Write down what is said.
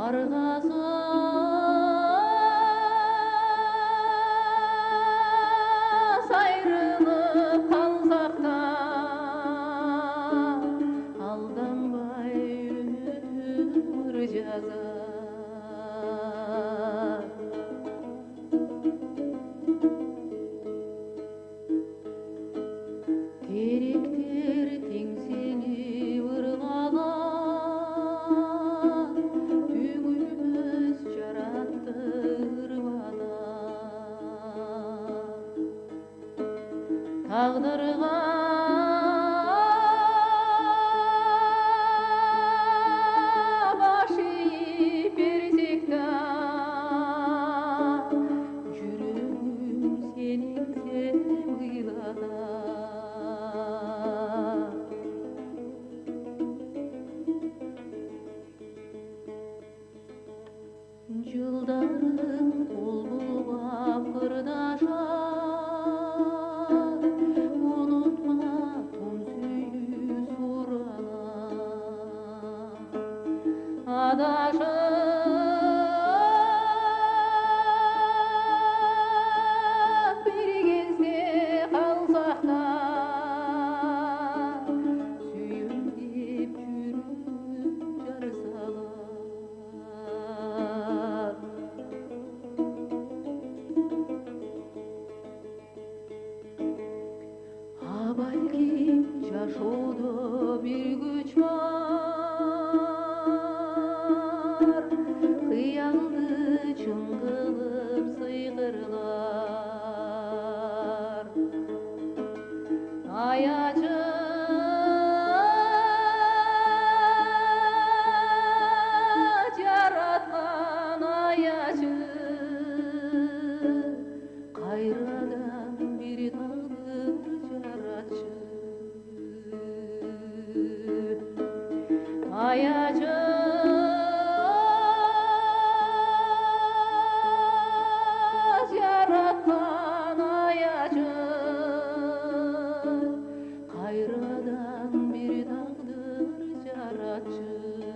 арғасыз айрылып қалсақ та алданбай өмір жазар. Теректер теңселіп ырғалар, төгілмес жаратты ырбалар. Тағдырға баш иіп берсек та, жүрегім сенің sevgilalar. Жылдарым қол бұлғап қырдашар, ұнытма том сүйіс оралар. Адашып бір кезде қалсақ та, сүйем деп жүріп жар салар. Бәлкім жашоуда бір күч бар, қиялды шын қылып сыйғырлар. Аячы жаратқан аячы, қайрадан бір тағдыр жаратшы. Аячы жаратқан аячы, қайрадан бір тағдыр жаратшы.